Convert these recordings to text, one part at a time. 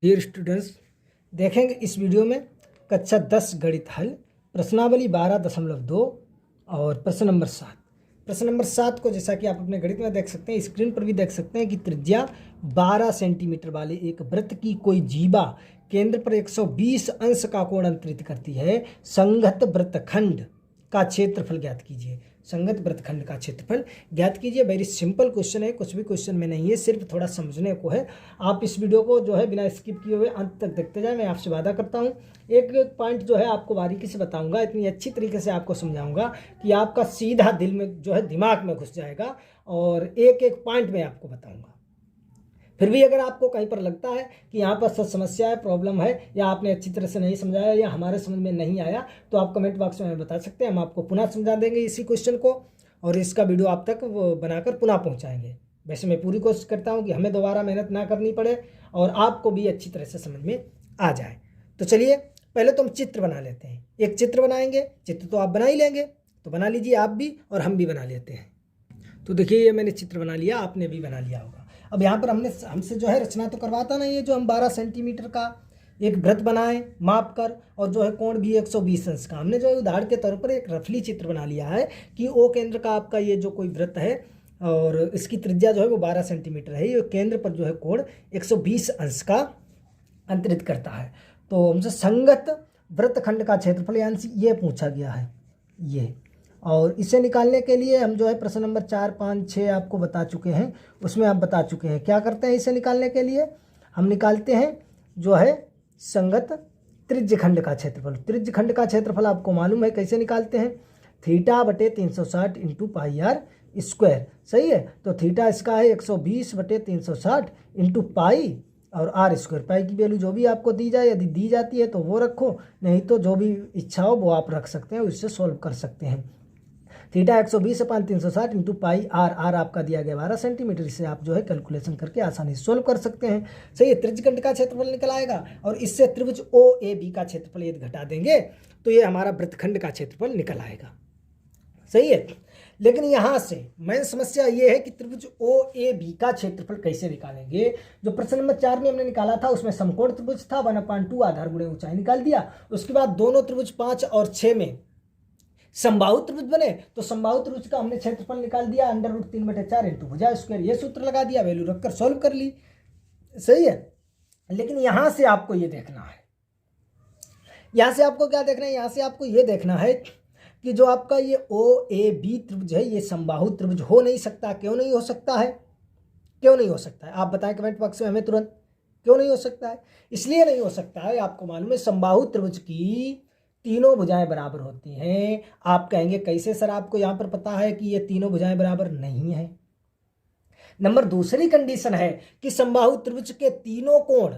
Dear students, देखेंगे इस video में कक्षा 10 गणित हल प्रश्नावली 12.2 और प्रश्न नंबर 7। प्रश्न नंबर 7 को जैसा कि आप अपने गणित में देख सकते हैं, स्क्रीन पर भी देख सकते हैं कि त्रिज्या 12 सेंटीमीटर वाले एक वृत्त की कोई जीवा केंद्र पर 120 अंश का कोण अंतरित करती है। संगत वृत्तखंड का क्षेत्रफल ज्ञात कीजिए। संगत वृत्तखंड का क्षेत्रफल ज्ञात कीजिए। वेरी सिंपल क्वेश्चन है, कुछ भी क्वेश्चन में नहीं है, सिर्फ थोड़ा समझने को है। आप इस वीडियो को जो है बिना स्किप किए हुए अंत तक देखते जाए। मैं आपसे वादा करता हूँ एक एक पॉइंट जो है आपको बारीकी से बताऊंगा, इतनी अच्छी तरीके से आपको समझाऊंगा कि आपका सीधा दिल में जो है दिमाग में घुस जाएगा और एक एक पॉइंट में आपको बताऊंगा। फिर भी अगर आपको कहीं पर लगता है कि यहाँ पर सच समस्या है, प्रॉब्लम है, या आपने अच्छी तरह से नहीं समझाया या हमारे समझ में नहीं आया, तो आप कमेंट बॉक्स में बता सकते हैं। हम आपको पुनः समझा देंगे इसी क्वेश्चन को और इसका वीडियो आप तक वो बनाकर पुनः पहुँचाएंगे। वैसे मैं पूरी कोशिश करता हूँ कि हमें दोबारा मेहनत ना करनी पड़े और आपको भी अच्छी तरह से समझ में आ जाए। तो चलिए पहले तो हम चित्र बना लेते हैं। एक चित्र बनाएंगे। चित्र तो आप बना ही लेंगे, तो बना लीजिए आप भी और हम भी बना लेते हैं। तो देखिए ये मैंने चित्र बना लिया, आपने भी बना लिया होगा। अब यहाँ पर हमसे जो है रचना तो करवाता नहीं है। जो हम 12 सेंटीमीटर का एक वृत्त बनाए माप कर और जो है कोण भी 120 अंश का, हमने जो है उदाहरण के तौर पर एक रफली चित्र बना लिया है कि ओ केंद्र का आपका ये जो कोई वृत्त है और इसकी त्रिज्या जो है वो 12 सेंटीमीटर है। ये केंद्र पर जो है कोण 120 अंश का अंतरित करता है। तो हमसे संगत वृत्तखंड का क्षेत्रफल यानी ये पूछा गया है ये, और इसे निकालने के लिए हम जो है प्रश्न नंबर 4, 5, 6 आपको बता चुके हैं, उसमें आप बता चुके हैं क्या करते हैं। इसे निकालने के लिए हम निकालते हैं जो है संगत त्रिज्यखंड का क्षेत्रफल। त्रिज्यखंड का क्षेत्रफल आपको मालूम है कैसे निकालते हैं, θ/360 इंटू पाई आर स्क्वायर। सही है, तो थीटा इसका है 120/360 इंटू पाई और आर स्क्वायर। पाई की वैल्यू जो भी आपको दी जाए, यदि दी जाती है तो वो रखो, नहीं तो जो भी इच्छा हो वो आप रख सकते हैं, उससे सॉल्व कर सकते हैं। Theta 120/360 into pi R, R आपका दिया गया 12 सेंटीमीटर। इसे आप जो है कैलकुलेशन करके आसानी से सोल्व कर सकते हैं। सही है, त्रिज्यखंड का क्षेत्रफल निकल आएगा और इससे त्रिभुज ओ ए बी का क्षेत्रफल यदि घटा देंगे तो ये हमारा वृत्तखंड का क्षेत्रफल निकल आएगा। सही है, लेकिन यहाँ से मेन समस्या ये है कि त्रिभुज ओ ए बी का क्षेत्रफल कैसे निकालेंगे। जो प्रश्न नंबर 4 में हमने निकाला था उसमें समकोण त्रिभुज था, 1/2 आधार गुणे ऊंचाई निकाल दिया। उसके बाद दोनों त्रिभुज 5 और 6 में समबाहु त्रिभुज बने, तो समबाहु त्रिभुज का हमने क्षेत्रफल निकाल दिया √3/4 इंटू भुजा स्क्वायर। ये सूत्र लगा दिया, वैल्यू रखकर सॉल्व कर ली। सही है, लेकिन यहां से आपको ये देखना है, यहां से आपको क्या देखना है, यहां से आपको ये देखना है कि जो आपका ये ओ ए बी त्रिभुज है ये समबाहु त्रिभुज हो नहीं सकता। क्यों नहीं हो सकता है, क्यों नहीं हो सकता है, आप बताएं कमेंट बॉक्स में हमें तुरंत। क्यों नहीं हो सकता है, इसलिए नहीं हो सकता है, आपको मालूम है समबाहु त्रिभुज की तीनों भुजाएं बराबर होती हैं। आप कहेंगे कैसे सर, आपको यहाँ पर पता है कि ये तीनों भुजाएं बराबर नहीं है। नंबर दूसरी कंडीशन है कि समबाहु त्रिभुज के तीनों कोण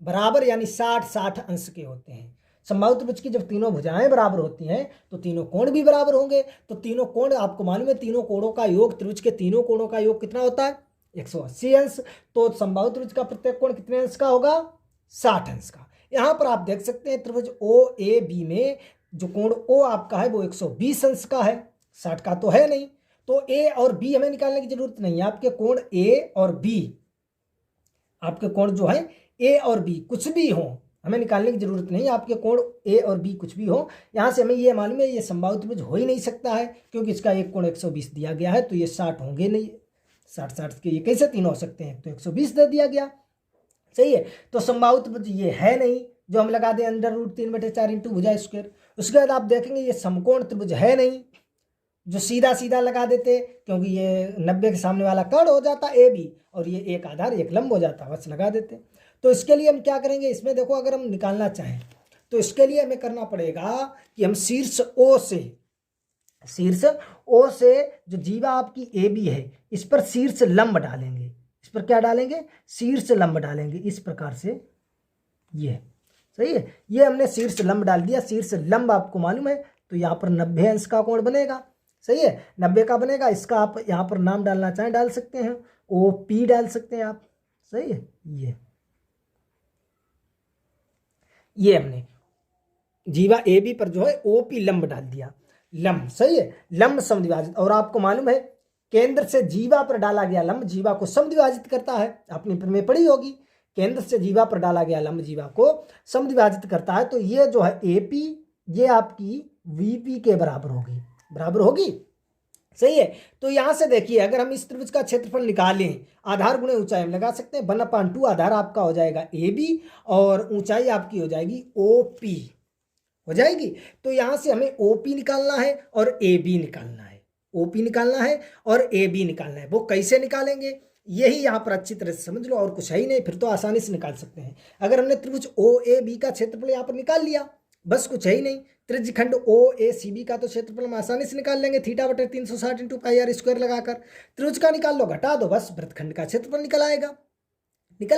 बराबर यानी 60-60 अंश के होते हैं। समबाहु त्रिभुज की जब तीनों भुजाएं बराबर होती हैं तो तीनों कोण भी बराबर होंगे। तो तीनों कोण आपको मालूम है, तीनों कोणों का योग, त्रिभुज के तीनों कोणों का योग कितना होता है, 180 अंश। तो समबाहु त्रिभुज का प्रत्येक कोण कितने अंश का होगा, 60 अंश का। यहाँ पर आप देख सकते हैं त्रिभुज ओ ए बी में जो कोण ओ आपका है वो 120 अंश का है, 60 का तो है नहीं। तो ए और बी हमें निकालने की जरूरत नहीं है। आपके कोण ए और बी, आपके कोण जो है ए और बी कुछ भी हो, हमें निकालने की जरूरत नहीं। आपके कोण ए और बी कुछ भी हो, यहाँ से हमें ये मालूम है ये समबाहु त्रिभुज हो ही नहीं सकता है, क्योंकि इसका एक कोण 120 दिया गया है, तो ये 60 होंगे नहीं। 60-60 के ये कैसे तीन हो सकते हैं, तो 120 दे दिया गया। सही है, तो समबाहु त्रिभुज ये है नहीं, जो हम लगा दें √3/4 इंटू भुजा स्क्वायर। उसके बाद आप देखेंगे ये समकोण त्रिभुज है नहीं, जो सीधा सीधा लगा देते, क्योंकि ये 90 के सामने वाला कर्ण हो जाता ए बी और ये एक आधार एक लंब हो जाता, बस लगा देते। तो इसके लिए हम क्या करेंगे, इसमें देखो अगर हम निकालना चाहें तो इसके लिए हमें करना पड़ेगा कि हम शीर्ष ओ से जो जीवा आपकी ए बी है इस पर शीर्ष लंब डालेंगे। इस पर क्या डालेंगे, शीर्ष लंब डालेंगे, इस प्रकार से ये। सही है, ये हमने शीर्ष लंब डाल दिया। शीर्ष लंब आपको मालूम है, तो यहाँ पर 90 अंश का कोण बनेगा। सही है, 90 का बनेगा। इसका आप यहाँ पर नाम डालना चाहें डाल सकते हैं, ओ पी डाल सकते हैं आप। सही है, ये हमने जीवा ए बी पर जो है ओ पी लंब डाल दिया, लंब। सही है, लंब समद्विभाजित। और आपको मालूम है केंद्र से जीवा पर डाला गया लंब जीवा को समद्विभाजित करता है, आपने में पढ़ी होगी केंद्र से जीवा पर डाला गया लंब जीवा को समद्विभाजित करता है, तो ये जो है AP ये आपकी VP के बराबर होगी। सही है। तो यहां से देखिए, अगर हम इस त्रिभुज का क्षेत्रफल निकालें, आधार गुणे ऊंचाई हम लगा सकते हैं, 1/2 आधार आपका हो जाएगा AB और ऊंचाई आपकी हो जाएगी OP हो जाएगी। तो यहां से हमें OP निकालना है और AB निकालना है, OP निकालना है और AB निकालना है। वो कैसे निकालेंगे यही यहाँ पर अच्छी तरह से समझ लो, और कुछ है ही नहीं, फिर तो आसानी से निकाल सकते हैं। अगर हमने त्रिभुज OAB का क्षेत्रफल यहाँ पर निकाल लिया, बस कुछ है ही नहीं। त्रिज्यखंड OACB का तो क्षेत्रफल हम आसानी से निकाल लेंगे, θ/360 × πr² लगाकर। त्रिभुज का निकाल लो, घटा दो, बस वृत्तखंड का क्षेत्रफल निकल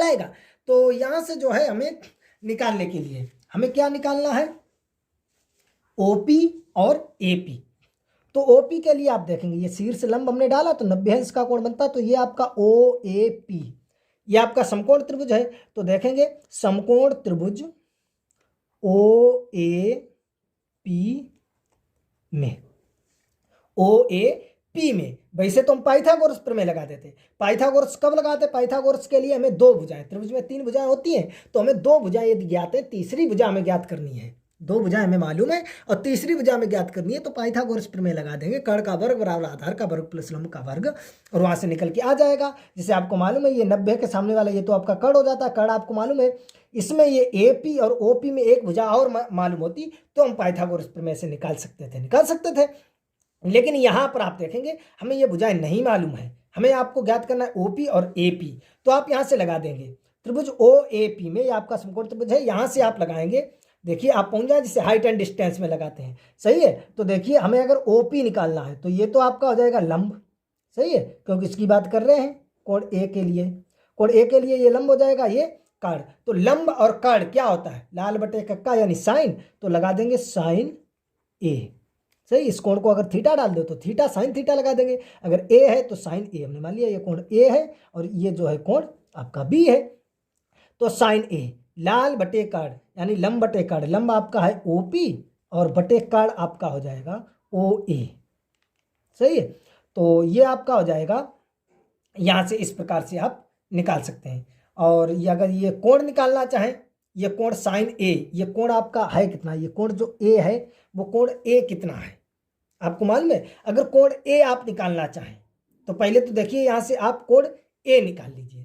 आएगा। तो यहाँ से जो है हमें निकालने के लिए हमें क्या निकालना है, OP और AP। तो OP के लिए आप देखेंगे, ये शीर्ष लंब हमने डाला तो 90 अंश का कोण बनता, तो ये आपका OAP, ये आपका समकोण त्रिभुज है। तो देखेंगे समकोण त्रिभुज OAP में वैसे तो हम पाइथागोरस प्रमेय लगा देते। पाइथागोरस कब लगाते? पाइथागोरस के लिए हमें 2 भुजाएं, त्रिभुज में 3 भुजाएं होती हैं, तो हमें 2 भुजाएं यदि ज्ञात है, तीसरी भुजा हमें ज्ञात करनी है। 2 भुजाएं हमें मालूम है और तीसरी भुजा हमें ज्ञात करनी है, तो पाइथागोरस प्रमेय लगा देंगे। कर्ण का वर्ग बराबर आधार का वर्ग प्लस लंब का वर्ग, और वहां से निकल के आ जाएगा। जैसे आपको मालूम है ये 90 के सामने वाला ये तो आपका कर्ण हो जाता है, कर्ण आपको मालूम है। इसमें ये AP और OP में एक भुजा और मालूम होती तो हम पाइथागोरस प्रमेय से निकाल सकते थे। लेकिन यहाँ पर आप देखेंगे हमें ये भुजाएं नहीं मालूम है, हमें आपको ज्ञात करना है OP और AP। तो आप यहाँ से लगा देंगे त्रिभुज OAP में, ये आपका समकोण त्रिभुज है, यहाँ से आप लगाएंगे। देखिए आप पहुंच जाए, जिसे हाइट एंड डिस्टेंस में लगाते हैं। सही है। तो देखिए हमें अगर OP निकालना है तो ये तो आपका हो जाएगा लंब। सही है, क्योंकि इसकी बात कर रहे हैं कोण A के लिए। कोण A के लिए ये लंब हो जाएगा, ये कर्ण। तो लंब और कर्ण क्या होता है, लाल बटे कक्का यानी साइन, तो लगा देंगे साइन A। सही, इस कोण को अगर थीटा डाल दो तो थीटा साइन थीटा लगा देंगे। अगर A है तो साइन A, हमने मान लिया ये कोण A है और ये जो है कोण आपका B है। तो साइन A लाल बटे कर्ण यानी लंब बटे कर्ण, लंब आपका है OP और बटे कर्ण आपका हो जाएगा OA। सही है। तो ये आपका हो जाएगा, यहाँ से इस प्रकार से आप निकाल सकते हैं। और ये अगर ये कोण निकालना चाहें, ये कोण साइन A, ये कोण आपका है कितना, ये कोण जो A है वो कोण A कितना है आपको मालूम है। अगर कोण A आप निकालना चाहें तो पहले तो देखिए यहाँ से आप कोण A निकाल लीजिए।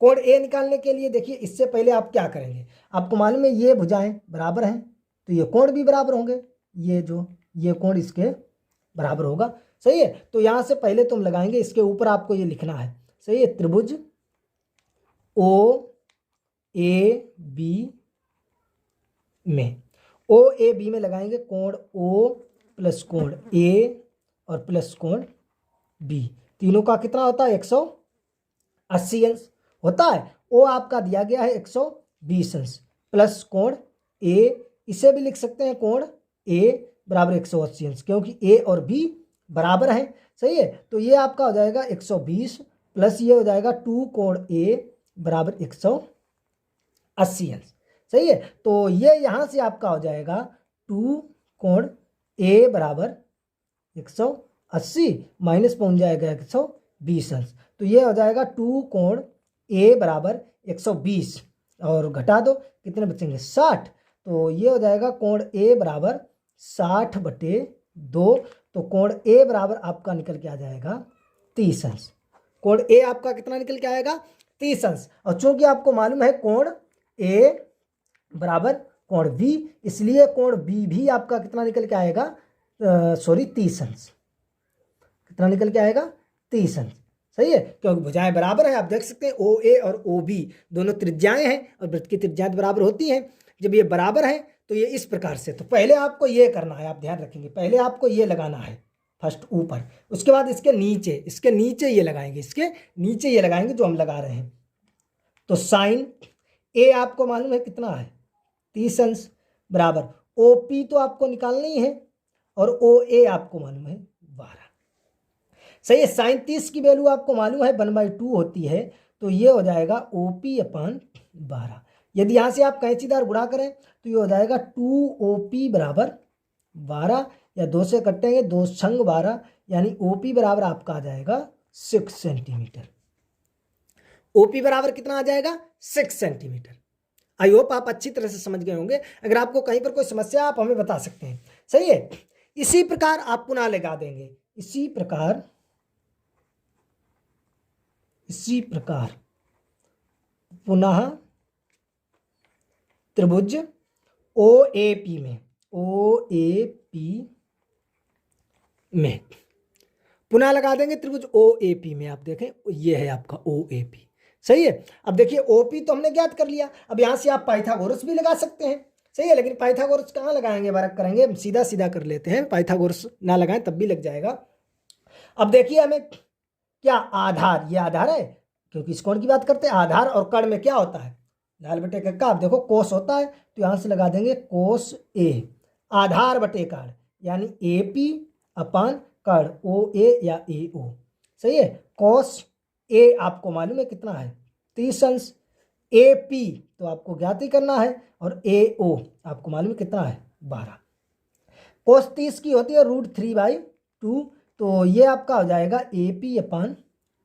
कोण A निकालने के लिए देखिए इससे पहले आप क्या करेंगे, आपको मालूम है ये भुजाएं बराबर हैं तो ये कोण भी बराबर होंगे, ये कोण इसके बराबर होगा। सही है। तो यहाँ से पहले तुम लगाएंगे, इसके ऊपर आपको ये लिखना है। सही है, त्रिभुज OAB में, OAB में लगाएंगे कोण O प्लस कोण A और प्लस कोण B, तीनों का कितना होता है 180 अंश होता है। O आपका दिया गया है 120 अंश प्लस कोण A, इसे भी लिख सकते हैं कोण A बराबर 180 अंश, क्योंकि A और B बराबर हैं। सही है। तो ये आपका हो जाएगा 120 प्लस ये हो जाएगा 2 कोण A बराबर 180 अंश। सही है। तो ये यहाँ से आपका हो जाएगा 2 कोण A बराबर 180 माइनस पहुँच जाएगा 120 अंश, तो ये हो जाएगा 2 कोण A बराबर 120 और घटा दो कितने बचेंगे 60। तो ये हो जाएगा कोण A बराबर 60/2। तो कोण A बराबर आपका निकल के आ जाएगा 30 अंश। कोण A आपका कितना निकल के आएगा 30 अंश। और चूंकि आपको मालूम है कोण A बराबर कोण B, इसलिए कोण B भी आपका कितना निकल के आएगा 30 अंश। कितना निकल के आएगा 30 अंश। सही है, क्योंकि भुजाएं बराबर है। आप देख सकते हैं OA और OB दोनों त्रिज्याएं हैं और वृत्त की त्रिज्याएं बराबर होती हैं। जब ये बराबर है तो ये इस प्रकार से, तो पहले आपको ये करना है, आप ध्यान रखेंगे, पहले आपको ये लगाना है फर्स्ट ऊपर, उसके बाद इसके नीचे ये लगाएंगे, इसके नीचे ये लगाएंगे जो हम लगा रहे हैं। तो साइन A आपको मालूम है कितना है 30 अंश बराबर OP तो आपको निकालना ही है और OA आपको मालूम है 12। सही है। साइन 30 की वैल्यू आपको मालूम है 1/2 होती है, तो ये हो जाएगा OP/12। यदि यहाँ से आप कैंचीदार गुणा करें तो ये हो जाएगा 2OP बराबर 12, या 2 से कटेंगे 2 छंग 12, यानी OP बराबर आपका आ जाएगा 6 सेंटीमीटर। OP बराबर कितना आ जाएगा 6 सेंटीमीटर। आई होप आप अच्छी तरह से समझ गए होंगे। अगर आपको कहीं पर कोई समस्या आप हमें बता सकते हैं। सही है। इसी प्रकार आप पुनः लगा देंगे, इसी प्रकार पुनः त्रिभुज OAP में पुनः लगा देंगे त्रिभुज OAP में। आप देखें ये है आपका OAP। सही है। अब देखिए OP तो हमने ज्ञात कर लिया, अब यहां से आप पाइथागोरस भी लगा सकते हैं। सही है, लेकिन पाइथागोरस कहाँ लगाएंगे, बारक करेंगे, सीधा सीधा कर लेते हैं, पाइथागोरस ना लगाएं तब भी लग जाएगा। अब देखिए हमें क्या आधार, ये आधार है, क्योंकि इस कोण की बात करते हैं। आधार और कर्ण में क्या होता है, लाल बटे कक्का, आप देखो कोस होता है, तो यहां से लगा देंगे कोस A। आधार बटे कर्ण यानी AP अपान कर्ण OA या AO। सही है। कोस A आपको मालूम है कितना है 30 अंश, AP तो आपको ज्ञात ही करना है, और AO आपको मालूम है कितना है 12। कोस 30 की होती है √3/2, तो ये आपका हो जाएगा AP अपान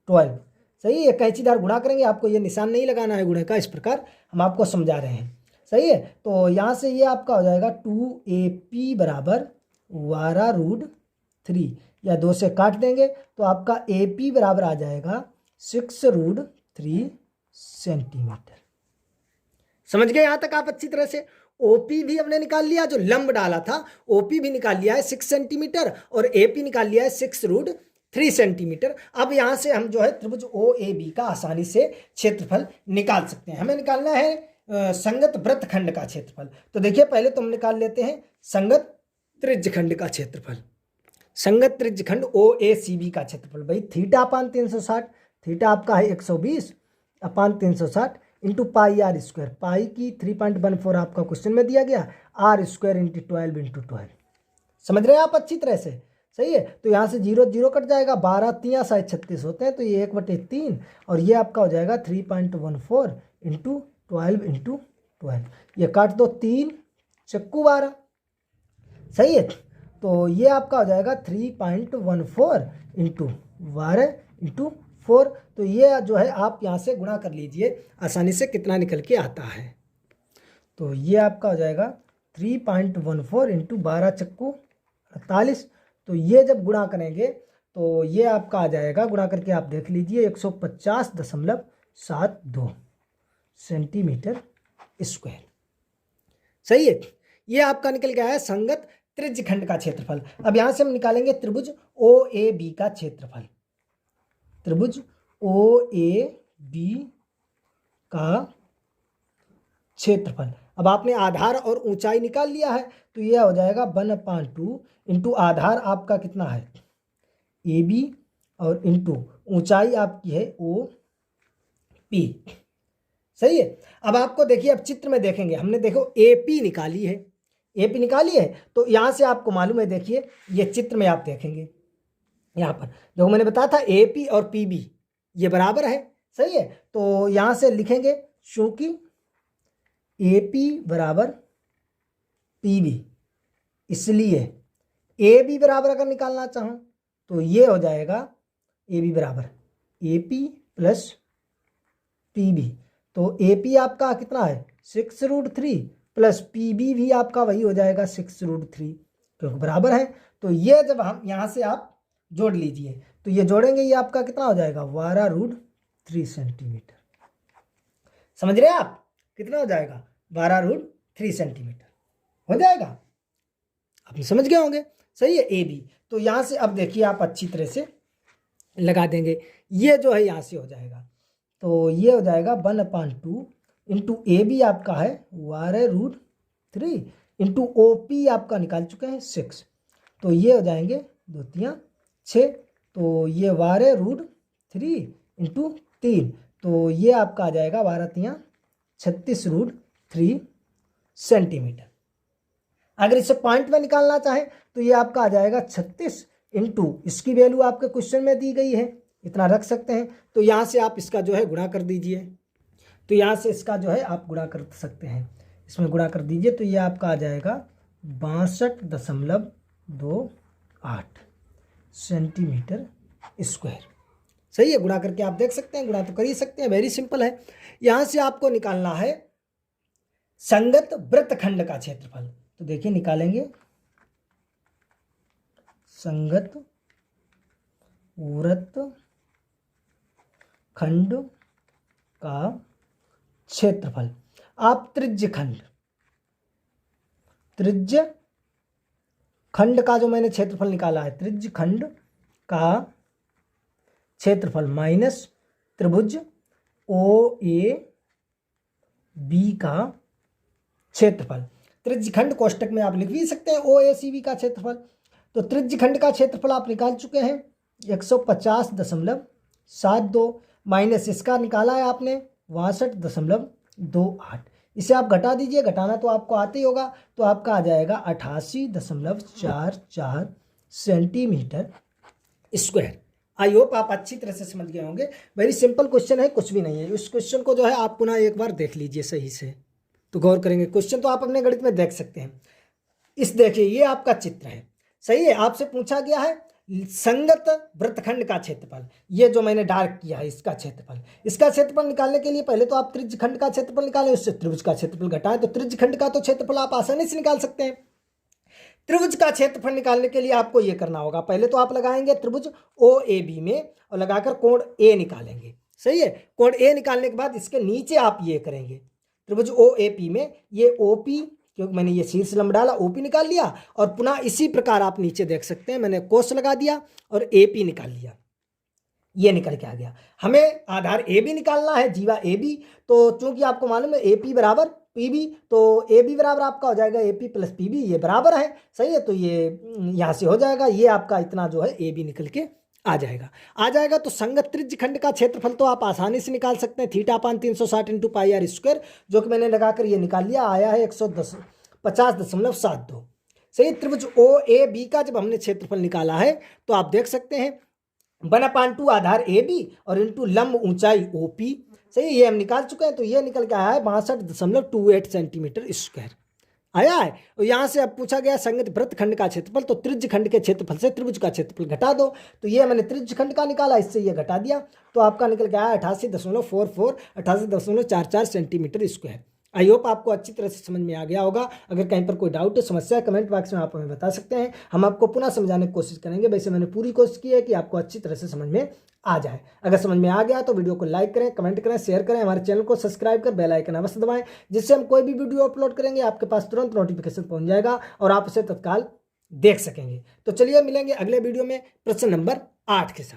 12। सही है। कैंचीदार गुणा करेंगे, आपको ये निशान नहीं लगाना है गुणे का, इस प्रकार हम आपको समझा रहे हैं। सही है। तो यहाँ से ये आपका हो जाएगा 2AP बराबर 12√3, या 2 से काट देंगे तो आपका AP बराबर आ जाएगा 6√3 सेंटीमीटर। समझ गए यहाँ तक आप अच्छी तरह से। OP भी हमने निकाल लिया, जो लंब डाला था OP भी निकाल लिया है 6 सेंटीमीटर, और AP निकाल लिया है 6√3 सेंटीमीटर। अब यहाँ से हम जो है त्रिभुज OAB का आसानी से क्षेत्रफल निकाल सकते हैं। हमें निकालना है संगत वृत्तखंड का क्षेत्रफल। तो देखिए पहले तो हम निकाल लेते हैं संगत त्रिज्यखंड का क्षेत्रफल। संगत त्रिज्यखंड OACB का क्षेत्रफल, भाई थीटा अपान 360, थीटा आपका है 120 अपान 360 इंटू पाई R स्क्वायर, पाई की 3.14 आपका क्वेश्चन में दिया गया, R स्क्वायर इंटू 12 इंटू 12। समझ रहे हैं आप अच्छी तरह से। सही है। तो यहाँ से 0 0 कट जाएगा, 12 3 36 होते हैं, तो ये 1/3, और ये आपका हो जाएगा 3.14 इंटू 12 इंटू 12। ये काट दो, 3 चक्कू 12। सही है। तो ये आपका हो जाएगा 3.14 इंटू 12 इंटू 4। तो ये जो है आप यहाँ से गुणा कर लीजिए आसानी से, कितना निकल के आता है। तो ये आपका हो जाएगा 3.14 इंटू 12 चक्कू 48। तो ये जब गुणा करेंगे तो ये आपका आ जाएगा, गुणा करके आप देख लीजिए, 150.72 सेंटीमीटर स्क्वायर। सही है। ये आपका निकल गया है संगत त्रिज्यखंड का क्षेत्रफल। अब यहां से हम निकालेंगे त्रिभुज OAB का क्षेत्रफल। त्रिभुज OAB का क्षेत्रफल। अब आपने आधार और ऊंचाई निकाल लिया है, तो यह हो जाएगा 1/2 इंटू आधार आपका कितना है AB, और इंटू ऊंचाई आपकी है OP। सही है। अब आपको देखिए, अब चित्र में देखेंगे, हमने देखो AP निकाली है, AP निकाली है, तो यहाँ से आपको मालूम है, देखिए ये चित्र में आप देखेंगे, यहाँ पर जो मैंने बताया था AP और PB ये बराबर है। सही है। तो यहाँ से लिखेंगे चूंकि AP बराबर PB, इसलिए AB बराबर अगर निकालना चाहूँ तो ये हो जाएगा AB बराबर AP प्लस PB। तो AP आपका कितना है 6√3 प्लस PB भी आपका वही हो जाएगा 6√3, क्योंकि बराबर है। तो ये जब हम यहाँ से आप जोड़ लीजिए, तो ये जोड़ेंगे, ये आपका कितना हो जाएगा 12√3 सेंटीमीटर। समझ रहे हैं आप, कितना हो जाएगा 12√3 सेंटीमीटर हो जाएगा। आप समझ गए होंगे। सही है। AB, तो यहाँ से अब देखिए आप अच्छी तरह से लगा देंगे, ये जो है यहाँ से हो जाएगा, तो ये हो जाएगा 1/2 इंटू AB आपका है 12√3 इंटू OP आपका निकाल चुके हैं 6, तो ये हो जाएंगे 2 3 6, तो ये 12√3 इंटू 3, तो ये आपका आ जाएगा 12 3 36√3 सेंटीमीटर। अगर इसे पॉइंट में निकालना चाहें तो ये आपका आ जाएगा 36 इंटू, इसकी वैल्यू आपके क्वेश्चन में दी गई है, इतना रख सकते हैं। तो यहाँ से आप इसका जो है गुणा कर दीजिए, तो यहाँ से इसका जो है आप गुणा कर सकते हैं, इसमें गुणा कर दीजिए, तो ये आपका आ जाएगा 62.28 सेंटीमीटर स्क्वायर। सही है, गुणा करके आप देख सकते हैं, गुणा तो कर ही सकते हैं, वेरी सिंपल है। यहाँ से आपको निकालना है संगत वृत्तखंड का क्षेत्रफल। तो देखिए निकालेंगे संगत वृत्तखंड का क्षेत्रफल। आप त्रिज्य खंड का जो मैंने क्षेत्रफल निकाला है, त्रिज्य खंड का क्षेत्रफल माइनस त्रिभुज ओ ए बी का क्षेत्रफल। त्रिज्य खंड कोष्टक में आप लिख भी सकते हैं ओ ए सी बी का क्षेत्रफल। तो त्रिज्य खंड का क्षेत्रफल आप निकाल चुके हैं 150.72 माइनस इसका निकाला है आपने 62.28। इसे आप घटा दीजिए, घटाना तो आपको आते ही होगा, तो आपका आ जाएगा 88.44 सेंटीमीटर स्क्वायर। आई होप आप अच्छी तरह से समझ गए होंगे। वेरी सिंपल क्वेश्चन है, कुछ भी नहीं है। उस क्वेश्चन को जो है आप पुनः एक बार देख लीजिए सही से, तो गौर करेंगे। क्वेश्चन तो आप अपने गणित में देख सकते हैं। इस देखिए ये आपका चित्र है, सही है। आपसे पूछा गया है संगत वृत्तखंड का क्षेत्रफल, ये जो मैंने डार्क किया है इसका क्षेत्रफल। इसका क्षेत्रफल निकालने के लिए पहले तो आप त्रिज्य खंड का क्षेत्रफल निकालें, उससे त्रिभुज का क्षेत्रफल घटाएं, तो त्रिज्य खंड का तो क्षेत्रफल आप आसानी से निकाल सकते हैं। त्रिभुज का क्षेत्रफल निकालने के लिए आपको ये करना होगा, पहले तो आप लगाएंगे त्रिभुज ओ ए बी में और लगाकर कोण ए निकालेंगे, सही है। कोण ए निकालने के बाद इसके नीचे आप ये करेंगे त्रिभुज ओ ए पी में ये ओ पी, क्योंकि मैंने ये शीर्ष लंब डाला, ओपी निकाल लिया। और पुनः इसी प्रकार आप नीचे देख सकते हैं मैंने कोस लगा दिया और एपी निकाल लिया, ये निकल के आ गया। हमें आधार ए बी निकालना है, जीवा ए बी। तो चूंकि आपको मालूम है ए पी बराबर पी बी, तो ए बी बराबर आपका हो जाएगा A P plus P B, ये बराबर है, सही है। तो ये यहाँ से हो जाएगा, ये आपका इतना जो है ए बी निकल के आ जाएगा। तो संगत त्रिज्य खंड का क्षेत्रफल तो आप आसानी से निकाल सकते हैं, θ/360 इंटू पाई आर स्क्वायर, जो कि मैंने लगाकर ये निकाल लिया, आया है 150.72। सही। त्रिभुज ओ ए बी का जब हमने क्षेत्रफल निकाला है तो आप देख सकते हैं 1/2 आधार ए बी और इंटू लंब ऊंचाई ओ पी, सही। ये हम निकाल चुके हैं, तो ये निकल के आया है 62.28 सेंटीमीटर स्क्वायर आया है। और यहाँ से अब पूछा गया संगत वृत्तखंड का क्षेत्रफल, तो त्रिज्य खंड के क्षेत्रफल से त्रिभुज का क्षेत्रफल घटा दो। तो ये मैंने त्रिज्य खंड का निकाला, इससे ये घटा दिया, तो आपका निकल गया 88.44 सेंटीमीटर स्क्वायर। आई होप आपको अच्छी तरह से समझ में आ गया होगा। अगर कहीं पर कोई डाउट समस्या है कमेंट बॉक्स में आप हमें बता सकते हैं, हम आपको पुनः समझाने की कोशिश करेंगे। वैसे मैंने पूरी कोशिश की है कि आपको अच्छी तरह से समझ में आ जाए। अगर समझ में आ गया तो वीडियो को लाइक करें, कमेंट करें, शेयर करें, हमारे चैनल को सब्सक्राइब कर बेल आइकन अवश्य दबाएं, जिससे हम कोई भी वीडियो अपलोड करेंगे आपके पास तुरंत नोटिफिकेशन पहुंच जाएगा और आप उसे तत्काल देख सकेंगे। तो चलिए मिलेंगे अगले वीडियो में प्रश्न नंबर 8 के साथ।